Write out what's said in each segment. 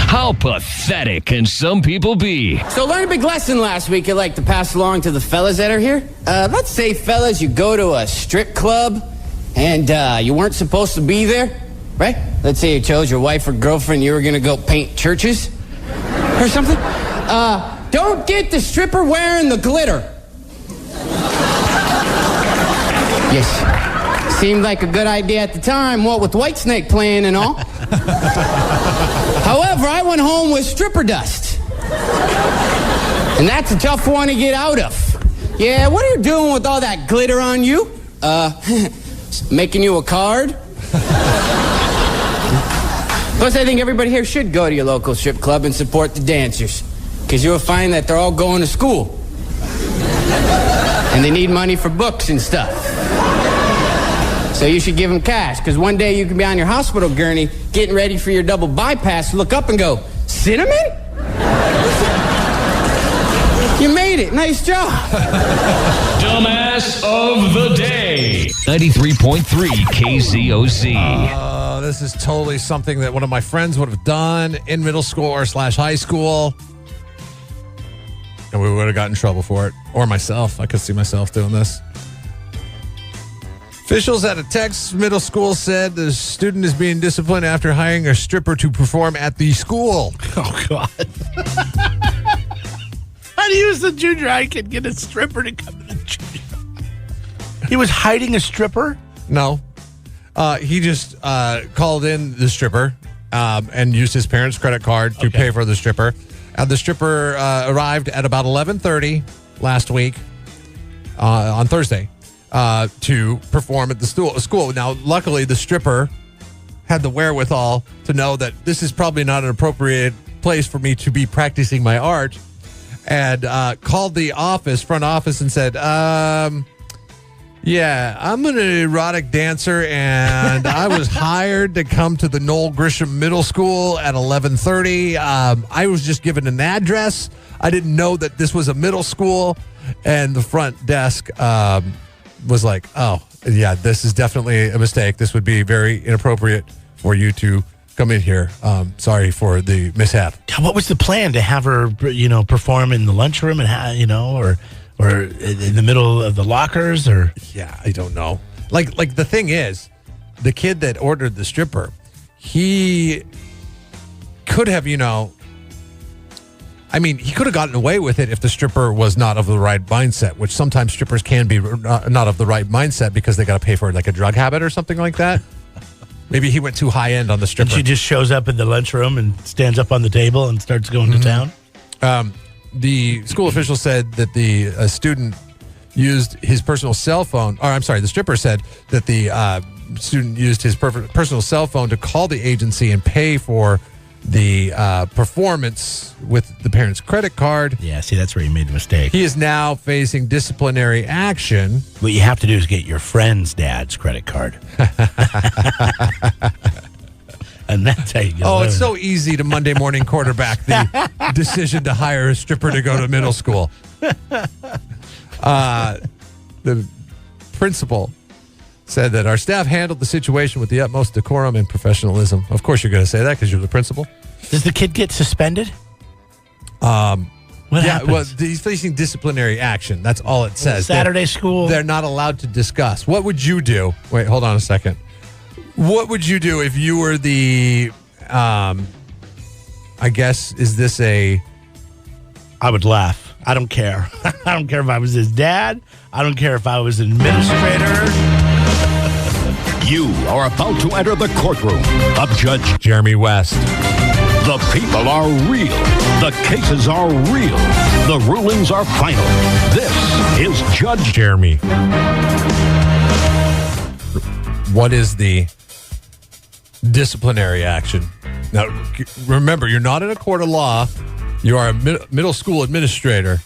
How pathetic can some people be? So learned a big lesson last week I'd like to pass along to the fellas that are here. Let's say, fellas, you go to a strip club and you weren't supposed to be there, right? Let's say you chose your wife or girlfriend, you were going to go paint churches or something. Don't get the stripper wearing the glitter. Yes. Seemed like a good idea at the time, what with Whitesnake playing and all. However, I went home with stripper dust. And that's a tough one to get out of. Yeah, what are you doing with all that glitter on you? Making you a card? Plus, I think everybody here should go to your local strip club and support the dancers. Because you'll find that they're all going to school. And they need money for books and stuff. So you should give them cash, because one day you can be on your hospital gurney getting ready for your double bypass, look up and go, cinnamon? You made it. Nice job. Dumbass of the day. 93.3 KZOZ. This is totally something that one of my friends would have done in middle school or / high school. And we would have gotten in trouble for it. Or myself. I could see myself doing this. Officials at a Texas middle school said the student is being disciplined after hiring a stripper to perform at the school. Oh, God. How do you as a junior high kid get a stripper to come to the junior? He was hiding a stripper? No. He just called in the stripper and used his parents' credit card to pay for the stripper. The stripper arrived at about 11:30 last week on Thursday to perform at the school. Now, luckily, the stripper had the wherewithal to know that this is probably not an appropriate place for me to be practicing my art, and called the front office, and said, yeah, I'm an erotic dancer, and I was hired to come to the Noel Grisham Middle School at 11:30. I was just given an address. I didn't know that this was a middle school. And the front desk was like, oh, yeah, this is definitely a mistake. This would be very inappropriate for you to come in here. Sorry for the mishap. What was the plan? To have her, perform in the lunchroom and, or in the middle of the lockers, or? Yeah, I don't know. Like the thing is, the kid that ordered the stripper, he could have, he could have gotten away with it if the stripper was not of the right mindset, which sometimes strippers can be not of the right mindset because they got to pay for like a drug habit or something like that. Maybe he went too high end on the stripper. And she just shows up in the lunchroom and stands up on the table and starts going to town. The school official said that the student used his personal cell phone. The stripper said that the student used his personal cell phone to call the agency and pay for the performance with the parent's credit card. Yeah, see, that's where you made the mistake. He is now facing disciplinary action. What you have to do is get your friend's dad's credit card. And that's how you get it's so easy to Monday morning quarterback the decision to hire a stripper to go to middle school. The principal said that our staff handled the situation with the utmost decorum and professionalism. Of course you're going to say that because you're the principal. Does the kid get suspended? What happens? Well, he's facing disciplinary action. That's all it says. Saturday school. They're not allowed to discuss. What would you do? Wait, hold on a second. What would you do if you were the, I guess, is this a... I would laugh. I don't care. I don't care if I was his dad. I don't care if I was an administrator. You are about to enter the courtroom of Judge Jeremy West. The people are real. The cases are real. The rulings are final. This is Judge Jeremy. What is the disciplinary action? Now, remember, you're not in a court of law. You are a middle school administrator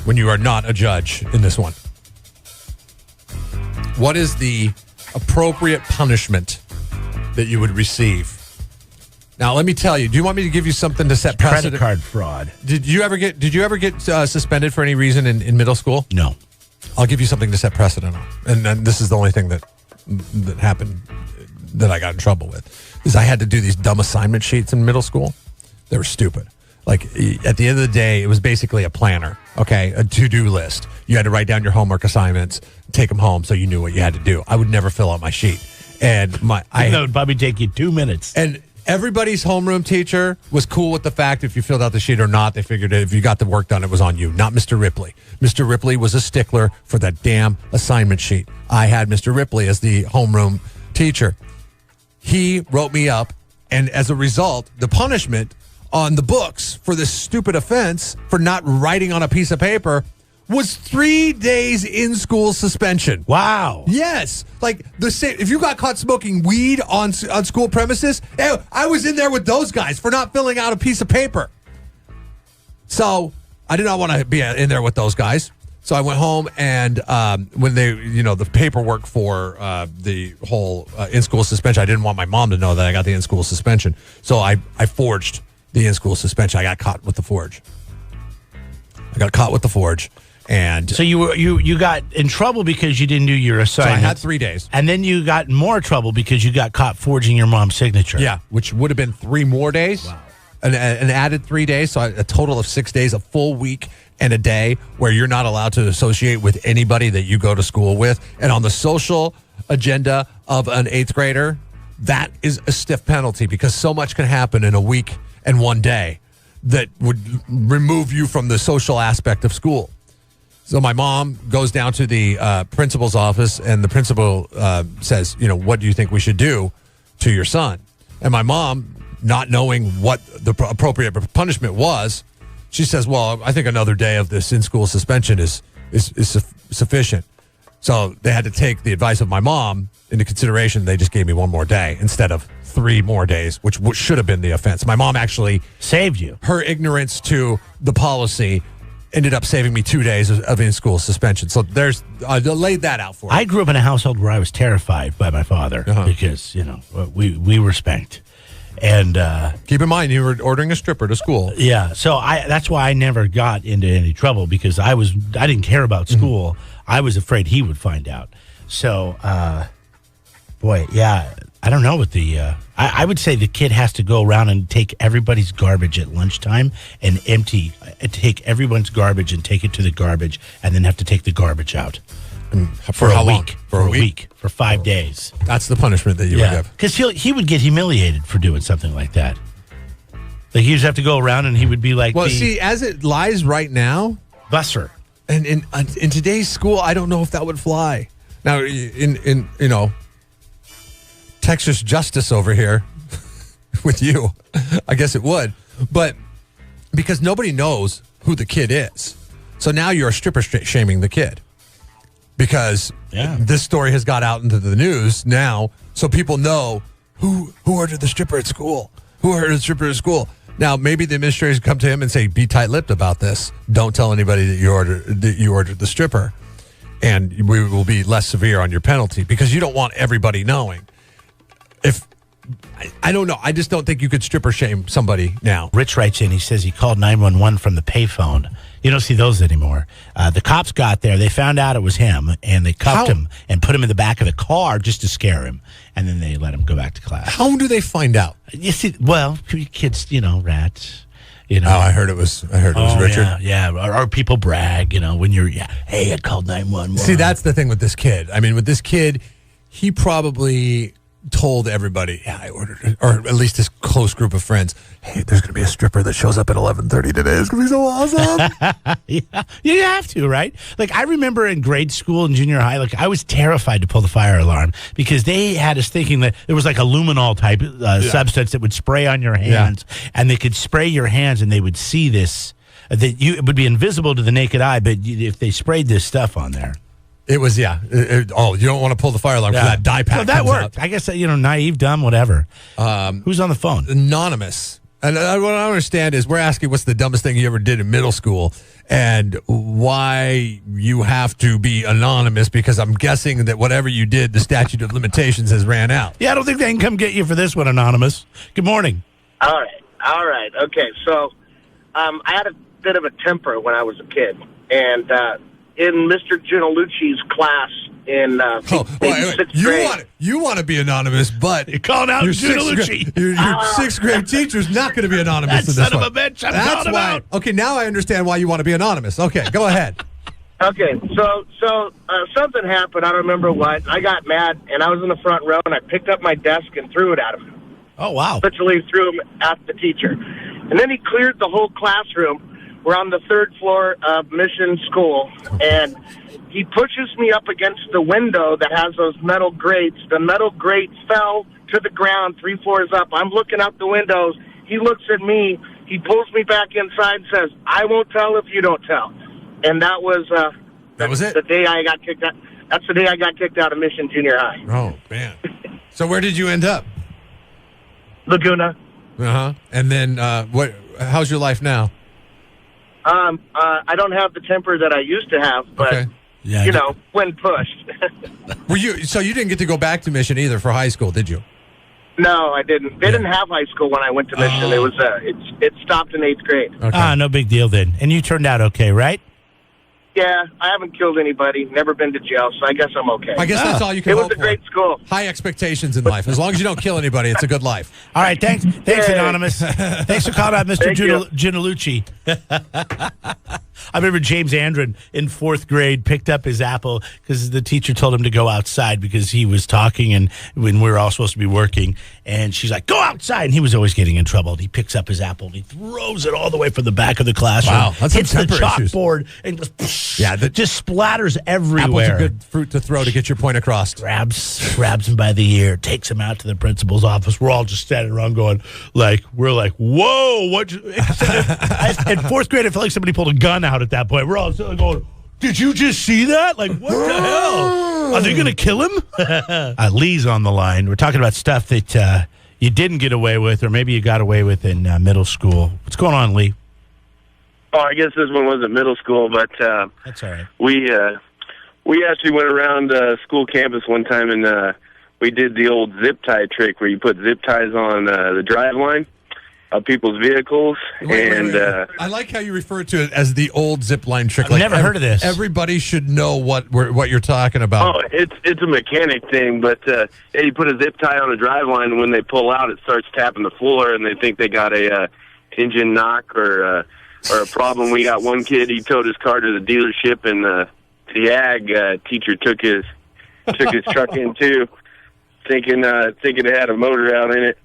when you are not a judge in this one. What is the appropriate punishment that you would receive? Now, let me tell you. Do you want me to give you something to set precedent? Credit card fraud. Did you ever get suspended for any reason in middle school? No. I'll give you something to set precedent on. And this is the only thing that happened that I got in trouble with, is I had to do these dumb assignment sheets in middle school They were stupid. Like, at the end of the day, it was basically a planner, okay? A to-do list. You had to write down your homework assignments, take them home so you knew what you had to do. I would never fill out my sheet. And that would probably take you 2 minutes. And everybody's homeroom teacher was cool with the fact if you filled out the sheet or not. They figured if you got the work done, it was on you, not Mr. Ripley. Mr. Ripley was a stickler for that damn assignment sheet. I had Mr. Ripley as the homeroom teacher. He wrote me up, and as a result, the punishment on the books for this stupid offense for not writing on a piece of paper was 3 days in school suspension. Wow. Yes. Like, if you got caught smoking weed on school premises, I was in there with those guys for not filling out a piece of paper. So I did not want to be in there with those guys. So I went home, and when the paperwork for the whole in-school suspension, I didn't want my mom to know that I got the in-school suspension. So I forged the in-school suspension. I got caught with the forge. And so you got in trouble because you didn't do your assignment. So I had 3 days. And then you got in more trouble because you got caught forging your mom's signature. Yeah, which would have been 3 more days. Wow. An added 3 days, so a total of 6 days, a full week and a day where you're not allowed to associate with anybody that you go to school with. And on the social agenda of an 8th grader, that is a stiff penalty because so much can happen in a week and 1 day that would remove you from the social aspect of school. So my mom goes down to the principal's office, and the principal says, what do you think we should do to your son? And my mom, not knowing what the appropriate punishment was, she says, well, I think another day of this in-school suspension is sufficient. So they had to take the advice of my mom into consideration. They just gave me 1 more day instead of 3 more days, which should have been the offense. My mom actually saved you. Her ignorance to the policy ended up saving me 2 days of in-school suspension. So I laid that out for you. I grew up in a household where I was terrified by my father because, we were spanked. And keep in mind, you were ordering a stripper to school. Yeah, so that's why I never got into any trouble because I didn't care about school. Mm-hmm. I was afraid he would find out. So, I don't know what I would say the kid has to go around and take everybody's garbage at lunchtime and take everyone's garbage and take it to the garbage and then have to take the garbage out. For how long? For a week. For 5 days. That's the punishment that you would give. Because he would get humiliated for doing something like that. Like, he'd have to go around and he would be like, well, see, as it lies right now, busser. And in today's school, I don't know if that would fly. Now, in Texas justice over here with you, I guess it would. But because nobody knows who the kid is. So now you're stripper shaming the kid. Because this story has got out into the news now, so people know who ordered the stripper at school. Who ordered the stripper at school? Now, maybe the administrators come to him and say, be tight-lipped about this. Don't tell anybody that you ordered the stripper. And we will be less severe on your penalty because you don't want everybody knowing. I don't know. I just don't think you could stripper shame somebody now. Rich writes in, he says he called 911 from the payphone. You don't see those anymore. The cops got there. They found out it was him, and they cuffed him and put him in the back of the car just to scare him. And then they let him go back to class. How do they find out? You see, well, kids, rats. Oh, I heard it was Richard. Yeah. Or people brag, when you're, hey, I called 911. See, that's the thing with this kid. I mean, with this kid, he probably told everybody, I ordered it, or at least his close group of friends, hey, there's going to be a stripper that shows up at 11:30 today. It's going to be so awesome. Yeah, you have to, right? Like, I remember in grade school and junior high, like, I was terrified to pull the fire alarm because they had us thinking that there was like a luminol type substance that would spray on your hands, and they could spray your hands and they would see this, it would be invisible to the naked eye, but if they sprayed this stuff on there. It was, you don't want to pull the fire alarm because that dye pack well, that comes worked. out. I guess, naive, dumb, whatever. Who's on the phone? Anonymous. And what I don't understand is we're asking what's the dumbest thing you ever did in middle school and why you have to be anonymous because I'm guessing that whatever you did, the statute of limitations has ran out. Yeah, I don't think they can come get you for this one, Anonymous. Good morning. All right. Okay, so I had a bit of a temper when I was a kid. And in Mr. Ginalucci's class in sixth grade. You want to be anonymous, but You're calling out Gianlucci. Your sixth grade teacher's not going to be anonymous. That in this son one. of a bitch. I'm That's calling him why. out. Okay, now I understand why you want to be anonymous. Okay, go ahead. Okay, so something happened. I don't remember what. I got mad, and I was in the front row, and I picked up my desk and threw it at him. Oh, wow. Literally threw him at the teacher. And then he cleared the whole classroom. We're on the third floor of Mission School, and he pushes me up against the window that has those metal grates. The metal grate fell to the ground 3 floors up. I'm looking out the windows. He looks at me. He pulls me back inside and says, "I won't tell if you don't tell." And that was it? The day I got kicked out. That's the day I got kicked out of Mission Junior High. Oh, man. So where did you end up? Laguna. And then what? How's your life now? I don't have the temper that I used to have, but Okay. Yeah, when pushed. So you didn't get to go back to Mission either for high school, did you? No, I didn't. They didn't have high school when I went to Mission. It was it stopped in 8th grade. Okay. no big deal then. And you turned out okay, right? Yeah, I haven't killed anybody, never been to jail, so I guess I'm okay. I guess that's all you can It was hope a great for. school. High expectations in life. As long as you don't kill anybody, it's a good life. All right, thanks, Yay. Anonymous. Thanks for calling out Mr. Thank you. Gianlucci. I remember James Andron in 4th grade picked up his apple because the teacher told him to go outside because he was talking and when we were all supposed to be working. And she's like, "Go outside." And he was always getting in trouble. And he picks up his apple and he throws it all the way from the back of the classroom. Wow, that's some hits the temper issues. chalkboard and goes, Yeah, just splatters everywhere. Apple's a good fruit to throw to get your point across. Grabs him by the ear, takes him out to the principal's office. We're all just standing around going, we're like, whoa, what? In 4th grade, I felt like somebody pulled a gun out at that point. We're all still going, did you just see that? Like, what the hell? Are they going to kill him? Lee's on the line. We're talking about stuff that you didn't get away with or maybe you got away with in middle school. What's going on, Lee? Oh, I guess this one wasn't middle school, but That's all right. we actually went around school campus one time and we did the old zip tie trick where you put zip ties on the drive line of people's vehicles. Wait. I like how you refer to it as the old zip line trick. I've never heard of this. Everybody should know what you're talking about. Oh, it's a mechanic thing, but you put a zip tie on a drive line, and when they pull out, it starts tapping the floor, and they think they got a engine knock or a problem. We got one kid, he towed his car to the dealership, and the ag teacher took his truck in too, thinking it had a motor out in it.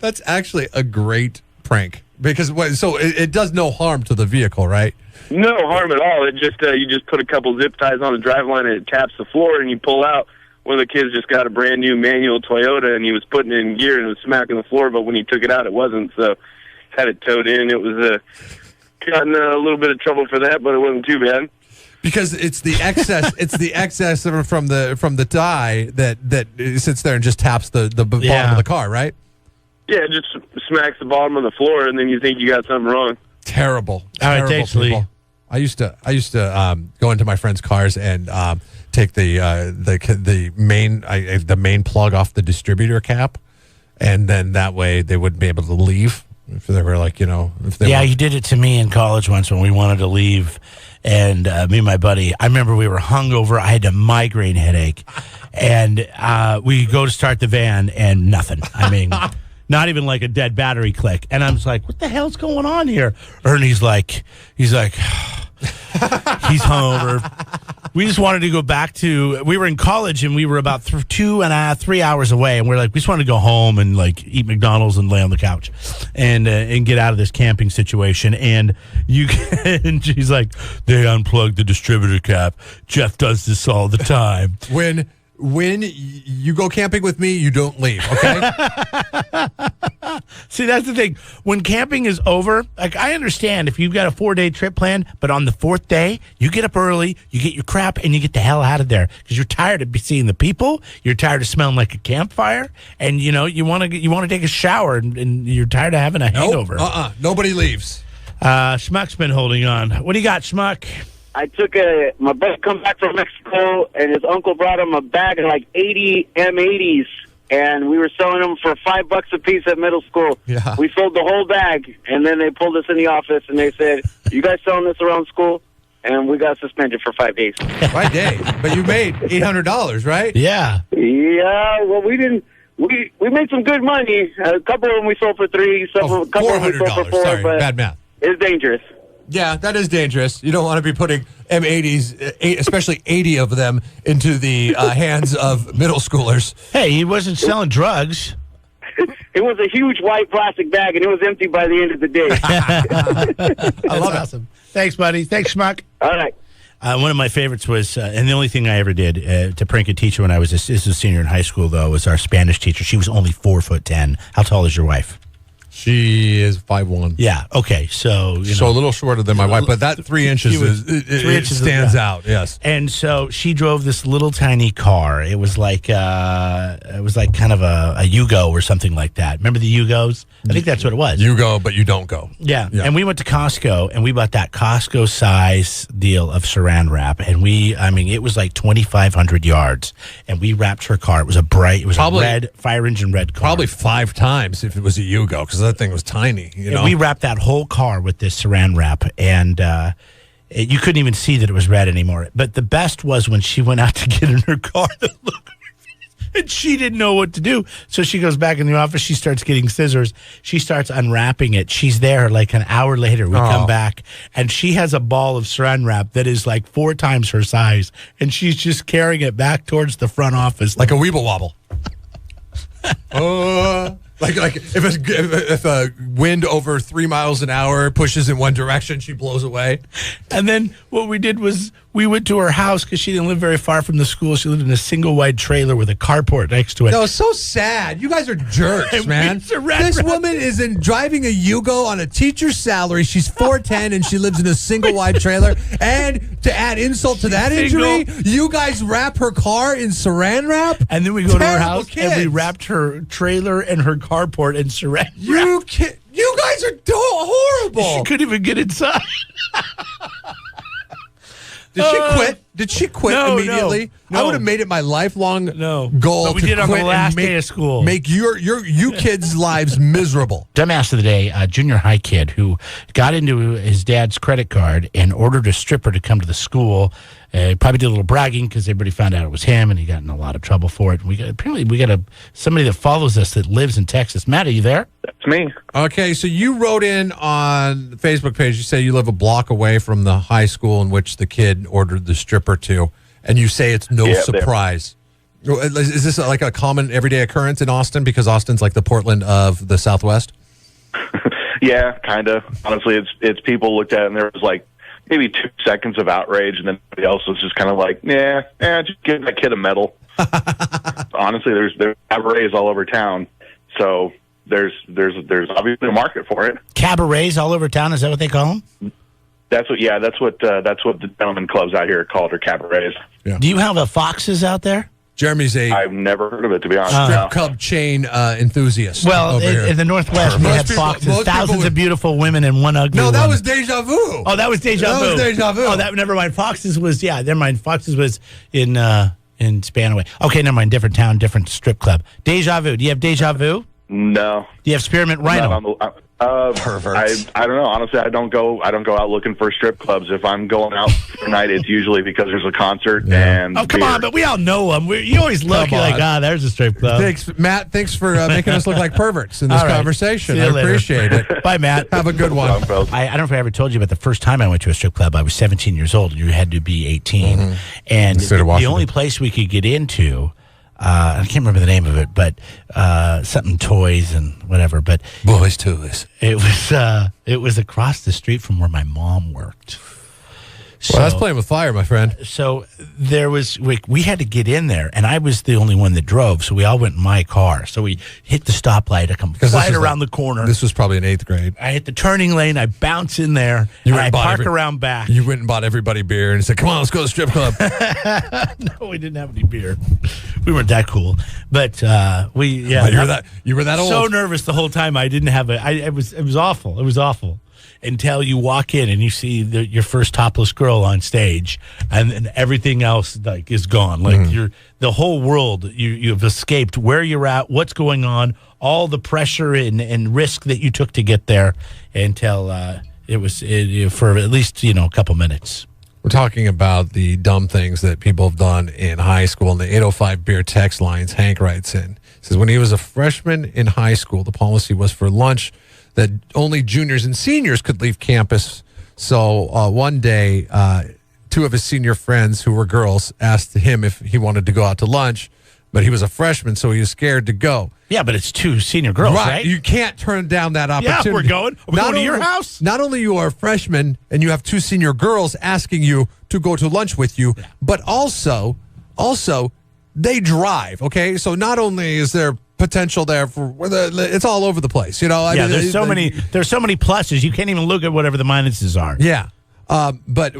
That's actually a great prank because it does no harm to the vehicle, right? No harm at all. It just you just put a couple zip ties on the drive line and it taps the floor and you pull out. One of the kids just got a brand new manual Toyota and he was putting it in gear and it was smacking the floor, but when he took it out, it wasn't. So had it towed in. It was got in a little bit of trouble for that, but it wasn't too bad. Because it's the excess, from the tie that sits there and just taps the bottom of the car, right? Yeah, it just smacks the bottom of the floor, and then you think you got something wrong. Terrible. All right, Terrible thanks, people. Lee. I used to go into my friends' cars and take the main plug off the distributor cap, and then that way they wouldn't be able to leave if they were You did it to me in college once when we wanted to leave. And me and my buddy, I remember we were hungover. I had a migraine headache. And we go to start the van and nothing. I mean, not even like a dead battery click. And I'm just like, what the hell's going on here? Ernie's like, he's hungover. We just wanted to go back we were in college and we were about 3 hours away. And we're like, we just wanted to go home and like eat McDonald's and lay on the couch and get out of this camping situation. And and she's like, they unplugged the distributor cap. Jeff does this all the time. When you go camping with me, you don't leave, okay? See, that's the thing. When camping is over, like I understand if you've got a 4-day trip planned, but on the 4th day, you get up early, you get your crap, and you get the hell out of there because you're tired of seeing the people, you're tired of smelling like a campfire, and you want to take a shower, and you're tired of having a hangover. Nobody leaves. Schmuck's been holding on. What do you got, Schmuck? I took my buddy come back from Mexico, and his uncle brought him a bag of like 80 M80s, and we were selling them for $5 a piece at middle school. Yeah. We sold the whole bag, and then they pulled us in the office, and they said, "You guys selling this around school?" and we got suspended for 5 days. 5 days, but you made $800, right? Yeah. Yeah, well, we didn't. We made some good money. A couple of them we sold for $3. A couple of them we sold for $4. Sorry, but bad math. it's dangerous. Yeah, that is dangerous. You don't want to be putting M80s, especially 80 of them, into the hands of middle schoolers. Hey, he wasn't selling drugs. It was a huge white plastic bag, and it was empty by the end of the day. I love awesome. Thanks, buddy. Thanks, Schmuck. All right. One of my favorites was, and the only thing I ever did to prank a teacher when I was this is a senior in high school, though, was our Spanish teacher. She was only 4'10". How tall is your wife? She is 5'1". Yeah. Okay. So a little shorter than my wife, but that 3 inches stands out. Yes. And so she drove this little tiny car. It was like kind of a Yugo or something like that. Remember the Yugos? I think that's what it was. You go, but you don't go. Yeah. And we went to Costco and we bought that Costco size deal of saran wrap, and it was like 2,500 yards, and we wrapped her car. It was a red fire engine red car. Probably 5 times if it was a Yugo, because that thing was tiny. And we wrapped that whole car with this saran wrap, and you couldn't even see that it was red anymore. But the best was when she went out to get in her car, the look on her face, and she didn't know what to do. So she goes back in the office. She starts getting scissors. She starts unwrapping it. She's there like an hour later. We come back, and she has a ball of saran wrap that is like 4 times her size, and she's just carrying it back towards the front office. Like a Weeble Wobble. Like if a wind over 3 miles an hour pushes in one direction, she blows away. And then what we did was we went to her house because she didn't live very far from the school. She lived in a single wide trailer with a carport next to it. No, it's so sad. You guys are jerks, man. This woman is driving a Yugo on a teacher's salary. She's 4'10" and she lives in a single wide trailer. And to add insult to that injury, you guys wrap her car in saran wrap. And then we go to her house kids. and we wrapped her trailer and her carport in saran wrap. You guys are horrible. She couldn't even get inside. Did she quit? Did she quit immediately? No. I would have made it my lifelong goal but we to did on quit the last and day of school. Make you kids' lives miserable. Dumbass of the day, a junior high kid who got into his dad's credit card and ordered a stripper to come to the school. Probably did a little bragging because everybody found out it was him, and he got in a lot of trouble for it. Apparently we got somebody that follows us that lives in Texas. Matt, are you there? That's me. Okay, so you wrote in on the Facebook page. You say you live a block away from the high school in which the kid ordered the stripper to, and you say it's no surprise. Is this like a common everyday occurrence in Austin? Because Austin's like the Portland of the Southwest. Yeah, kind of. Honestly, it's people looked at it and there was like maybe 2 seconds of outrage, and then everybody else was just kind of like, just give that kid a medal. Honestly, there's cabarets all over town, so there's obviously a market for it. Cabarets all over town, is that what they call them? That's what the gentleman clubs out here called, are cabarets. Yeah. Do you have a Foxes out there? Jeremy's I've never heard of it, to be honest. strip club chain enthusiast. Well, in the Northwest, we had Foxes, thousands of beautiful women and one ugly No, that woman. was Deja Vu. Oh, that was Deja Vu. That was Deja Vu. Oh, never mind. Foxes was, never mind. Foxes was in Spanaway. Okay, never mind. Different town, different strip club. Deja Vu. Do you have Deja Vu? No. Do you have Spearmint Rhino? Perverts. I don't know. Honestly, I don't go out looking for strip clubs. If I'm going out for night, it's usually because there's a concert and come on, but we all know them. You always look, you're like, there's a strip club. Thanks, Matt. Thanks for making us look like perverts in this conversation. See you later. Appreciate it. Bye, Matt. Have a good one. I don't know if I ever told you, but the first time I went to a strip club, I was 17 years old. You had to be 18. And the only place we could get into, I can't remember the name of it, but something toys and whatever. But boys toys. It was across the street from where my mom worked. Well, that's playing with fire, my friend. So there was we had to get in there, and I was the only one that drove. So we all went in my car. So we hit the stoplight. I come right around the corner. This was probably in 8th grade. I hit the turning lane. I bounce in there, and I park around back. You went and bought everybody beer and said, "Come on, let's go to the strip club." No, we didn't have any beer. We weren't that cool, but But you were that old. So nervous the whole time. I didn't have it was awful. It was awful. Until you walk in and you see your first topless girl on stage, and then everything else is gone. Like the whole world you've escaped. Where you're at, what's going on, all the pressure and risk that you took to get there, until it was for at least a couple minutes. We're talking about the dumb things that people have done in high school. And the 805 Beer text lines, Hank writes in. Says, when he was a freshman in high school, the policy was for lunch that only juniors and seniors could leave campus. So one day, two of his senior friends who were girls asked him if he wanted to go out to lunch, but he was a freshman, so he was scared to go. Yeah, but it's two senior girls, right? You can't turn down that opportunity. Yeah, we're going. Are we going to your house? Not only you are a freshman and you have two senior girls asking you to go to lunch with you, but also they drive, okay? So not only is there potential there for it's all over the place, you know? I mean, there's so many pluses. You can't even look at whatever the minuses are. Yeah. But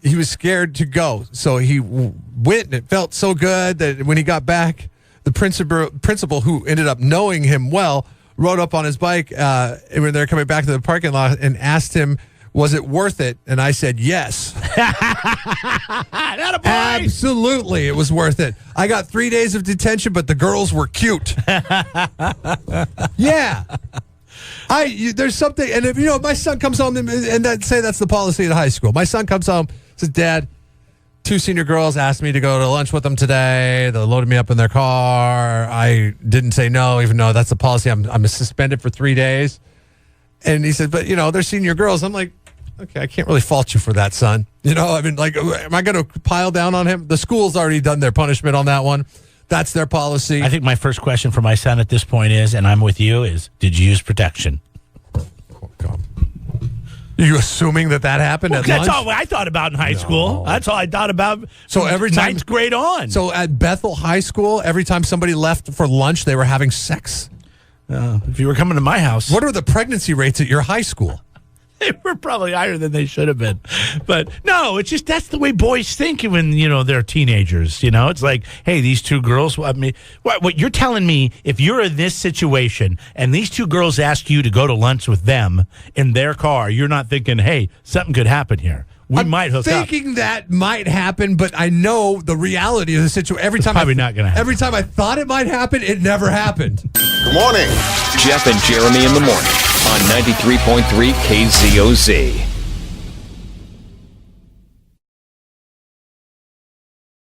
he was scared to go. So he went, and it felt so good that when he got back, the principal, who ended up knowing him well, rode up on his bike when they're coming back to the parking lot and asked him, was it worth it? And I said, yes. Absolutely, it was worth it. I got 3 days of detention, but the girls were cute. Yeah. There's something, and if my son comes home and say that's the policy at high school. My son comes home, says, Dad, two senior girls asked me to go to lunch with them today. They loaded me up in their car. I didn't say no, even though that's the policy. I'm suspended for 3 days. And he said, but they're senior girls. I'm like, okay, I can't really fault you for that, son. Am I going to pile down on him? The school's already done their punishment on that one. That's their policy. I think my first question for my son at this point is, and I'm with you, is did you use protection? Oh, God. Are you assuming that happened at lunch? That's all I thought about in high school. That's all I thought about. So every time, ninth grade on. So at Bethel High School, every time somebody left for lunch, they were having sex? If you were coming to my house. What are the pregnancy rates at your high school? They were probably higher than they should have been. But no, it's just that's the way boys think when, they're teenagers. It's like, hey, these two girls, what you're telling me, if you're in this situation and these two girls ask you to go to lunch with them in their car, you're not thinking, hey, something could happen here. We might hook up. I'm thinking that might happen, but I know the reality of the situation. Every time not going to happen. Every time I thought it might happen, it never happened. Good morning. Jeff and Jeremy in the morning on 93.3 KZOZ.